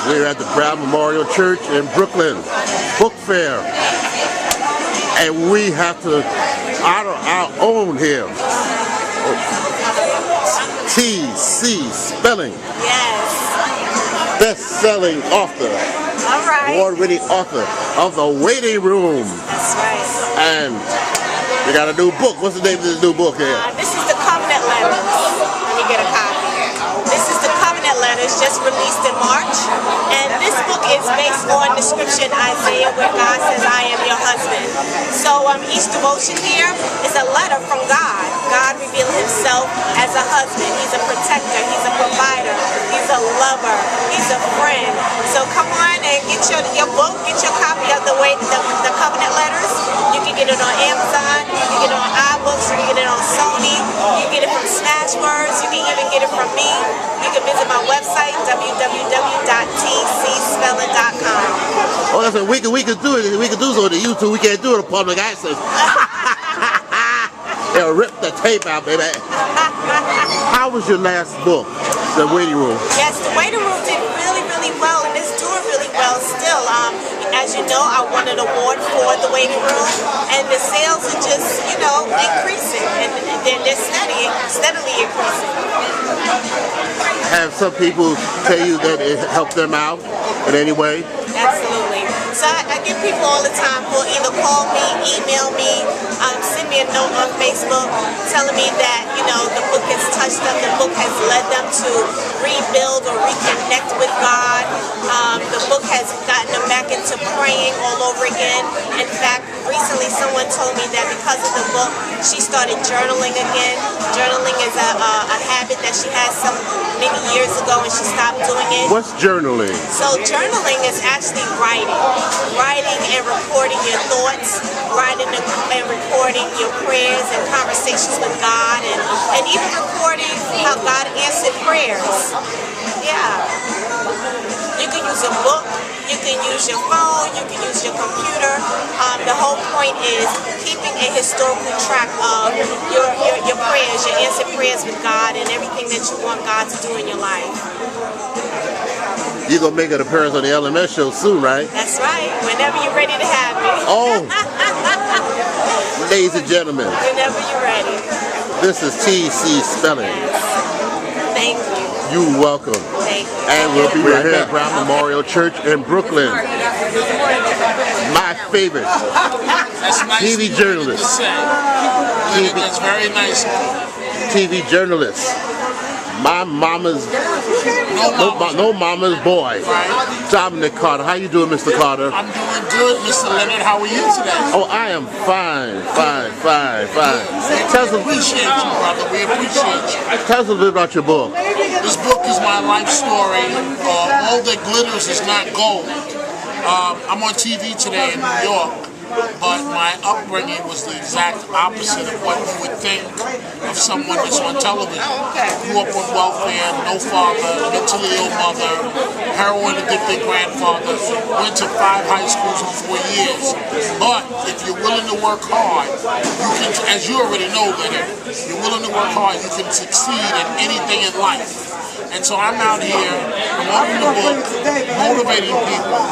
We're at the Brown Memorial Church in Brooklyn, book fair, and we have to honor our own here. T.C. Spellen, Yes. best-selling author, All right. award-winning author of The Waiting Room, That's right. and we got a new book. What's the name of this new book here? This is the Covenant Letters. Let me get a copy. This is the Covenant Letters, just released in March. And this book is based on the scripture in Isaiah where God says, I am your husband. So each devotion here is a letter from God. God revealing himself as a husband. He's a protector. He's a provider. He's a lover. He's a friend. So come on and get your book. Get your copy of the Covenant Letters. You can get it on Amazon. You can get it on iBooks. You can get it on Sony. You can get it from Smashwords. You can even get it from me. You can visit my website, www.tcspellen.com. Oh, that's what we can do it. We can do so on the YouTube. We can't do it on public access. They'll rip the tape out, baby. How was your last book, The Waiting Room? Yes, The Waiting Room did really, really well, and it's doing really well still. As you know, I won an award for The Waiting Room, and the sales are just, increasing, and they're steadily increasing. Have some people tell you that it helped them out in any way? Absolutely. So I get people all the time who either call me, email me, send me a note on Facebook telling me that, the book has touched them, the book has led them to rebuild or reconnect with God. The book has gotten them back into praying all over again. In fact, recently someone told me that because of the book, she started journaling again. Journaling is a habit that she had many years ago and she stopped doing it. What's journaling? So journaling is actually writing and recording your thoughts, writing and recording your prayers and conversations with God, and even recording how God answered prayers. Yeah. You can use a book, you can use your phone, you can use your computer. The whole point is keeping a historical track of your prayers, your answered prayers with God, and everything that you want God to do in your life. You're going to make an appearance on the LMS show soon, right? That's right. Whenever you're ready to have me. Oh. Ladies and gentlemen. Whenever you're ready. This is T.C. Spellen. Yes. Thank you. You're welcome. Thank you. And we'll be right here at Brown Memorial Church in Brooklyn. My favorite TV journalist. That's very nice. TV journalist. My mama's no mama's boy. Right. Dominick Carter. How you doing, Mr. Carter? I'm doing good, Mr. Leonard. How are you today? Oh, I am fine. We appreciate you, brother. We appreciate you. Tell us a little bit about your book. This book is my life story. All that glitters is not gold. I'm on TV today in New York, but my upbringing was the exact opposite of what you would think of someone that's on television. Grew up on welfare, no father, mentally ill mother, heroin-addicted grandfather, went to 5 high schools in 4 years. But if you're willing to work hard, you can, as you already know, Lenny, you're willing to work hard, you can succeed in anything in life. And so I'm out here promoting the book, motivating people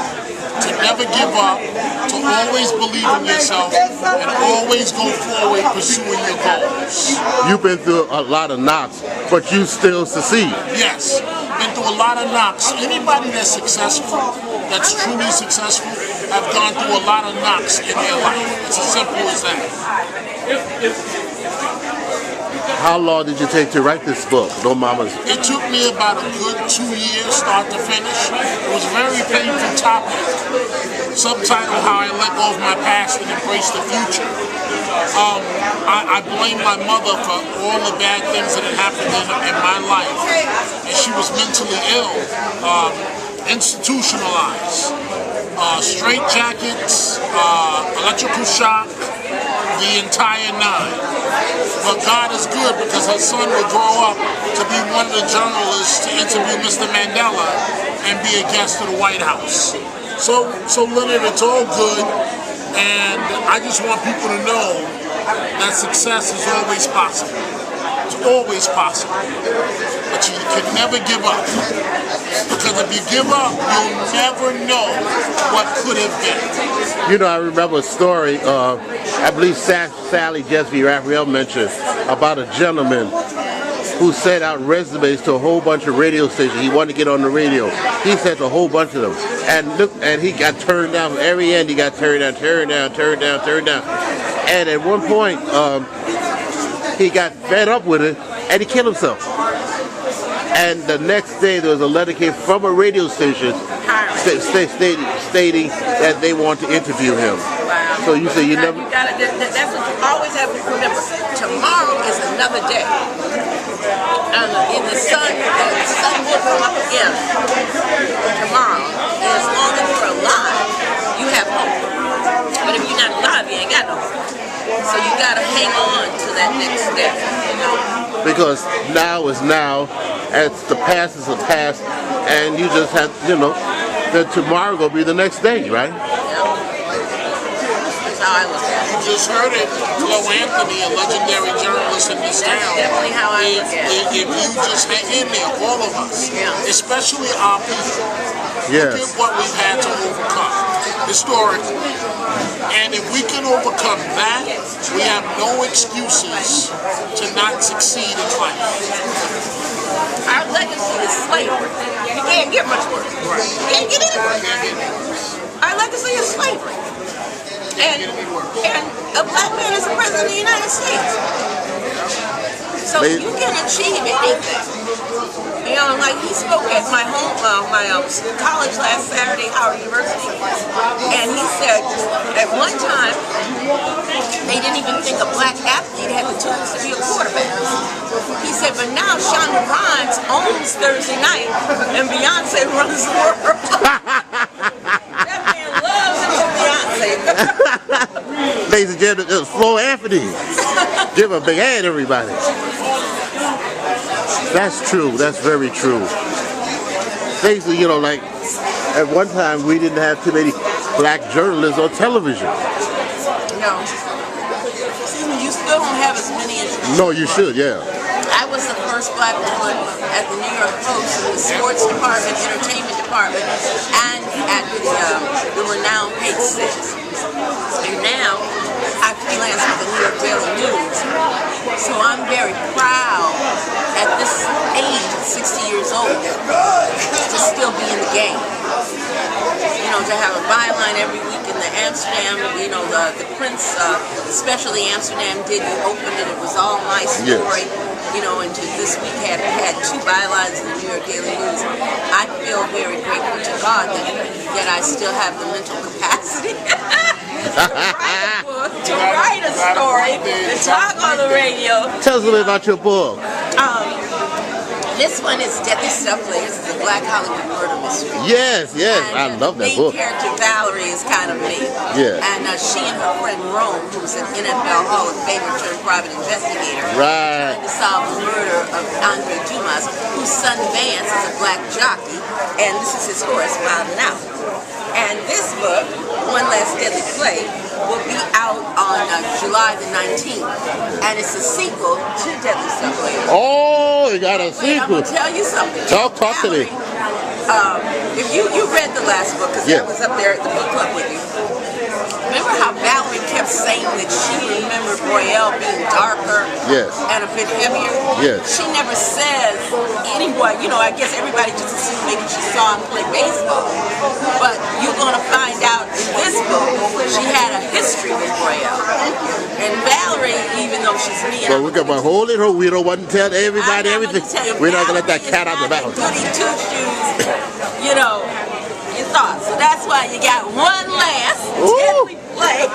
to never give up, to always believe in yourself, and always go forward pursuing your goals. You've been through a lot of knocks, but you still succeed. Yes, been through a lot of knocks. Anybody that's successful, that's truly successful, have gone through a lot of knocks in their life. It's as simple as that. How long did you take to write this book, No Mama's? It took me about a good 2 years, start to finish. It was a very painful topic. Subtitle, How I Let Go of My Past and Embrace the Future. I blame my mother for all the bad things that had happened in my life. And she was mentally ill, institutionalized, straight jackets, electrical shock, the entire 9. But God is good because her son would grow up to be one of the journalists to interview Mr. Mandela and be a guest to the White House. So Leonard, it's all good, and I just want people to know that success is always possible. It's always possible. But you can never give up. Because if you give up, you'll never know what could have been. You know, I remember a story, I believe Sally Jesby Raphael mentioned, about a gentleman who sent out resumes to a whole bunch of radio stations. He wanted to get on the radio. He sent a whole bunch of them. And he got turned down. From every end he got turned down. And at one point, he got fed up with it, and he killed himself. And the next day, there was a letter came from a radio station stating that they want to interview him. Wow. So you say you never... That's what you always have to remember. Tomorrow is another day. In the sun will come up again tomorrow. And as long as you're alive, you have hope. But if you're not alive, you ain't got no hope. So you got to hang on to that next step, you know. Because now is now, as the past is the past, and you just have, you know, that tomorrow will be the next day, right? That's how I look at it. You just heard it. Flo Anthony, a legendary journalist in this town. That's definitely how I look at it. If you just hang in there, all of us, especially our people, look at what we've had to overcome historically. And if we can overcome that, we have no excuses to not succeed in life. Our legacy is slavery. You can't get much worse. You can't get any worse. Our legacy is slavery. And a black man is the president of the United States. So you can achieve anything. You know, like he spoke at my college last Saturday, Howard University, and he said at one time they didn't even think a black athlete had the tools to be a quarterback. He said, but now Shonda Rhimes owns Thursday night, and Beyonce runs the world. That man loves Beyonce. Ladies and gentlemen, it was Flo Anthony. Give a big hand, everybody. That's true. That's very true. Basically, you know, like at one time we didn't have too many black journalists on television. No. You still don't have as many as you No, you should, yeah. I was the first black woman at the New York Post in the sports department, entertainment department, and at the renowned Page 6. And now I freelance with the New York Daily News. So I'm very proud at this age, 60 years old, to still be in the game. You know, to have a byline every week in the Amsterdam, you know, the Prince, especially Amsterdam did, you opened it, it was all my story. Yes. You know, and this week had 2 bylines in the New York Daily News. I feel very grateful to God that I still have the mental capacity to write a story, to talk on the radio. Tell us a little bit about your book. This one is Deadly Stuff Players. It's a Black Hollywood murder mystery. Yes, I And love that book. The main character, Valerie, is kind of me. Yeah. And she and her friend Rome, who's an NFL Hall of Famer turned private investigator, Right. trying to solve the murder of Andre Dumas, whose son Vance is a black jockey, and this is his horse, Wild Out. And this book, One Last Deadly Play, will be out on July the 19th. And it's a sequel to Deadly Stuff Players. Oh, you got a Wait, I'm sequel. going to tell you something. Talk to me. If you read the last book, because that was up there at the book club with you. Remember how Valerie kept saying that she remembered Royale being darker and a bit heavier? Yes. She never says anyone, you know, I guess everybody just assumed maybe she saw him play baseball. But you're going to find out in this book, she had a history with Royale. And Valerie, even though she's me, But we're going to hold it, we don't want to tell everybody everything. We're not going to let that cat out the bag. Goody two-shoes, you know, you thought. So that's why you got one last deadly play.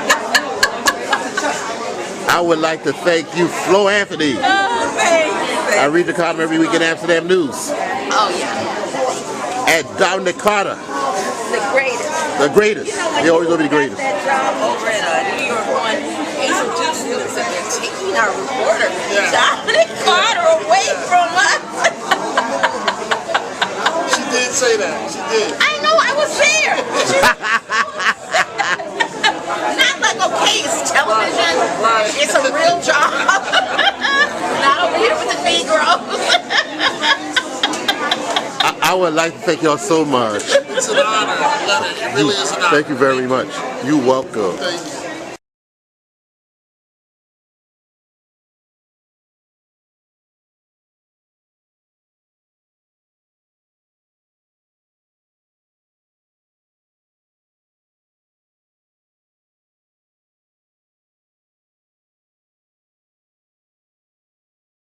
I would like to thank you, Flo Anthony. Oh, thank you. I read the column every week in Amsterdam News. Oh, yeah. And Dominick Carter, The greatest. the greatest. You know, when He always you will be the greatest. got that job over at New York One, Hazel Dukes said they're taking our reporter, Dominick Carter, away from us. She did say that. She did. I know, I was there. Not like, okay, it's television. Right. It's a real job. Not over here with I would like to thank y'all so much. It's an honor, Lenny. It really is an honor. Thank you very much. You're welcome. Thank you.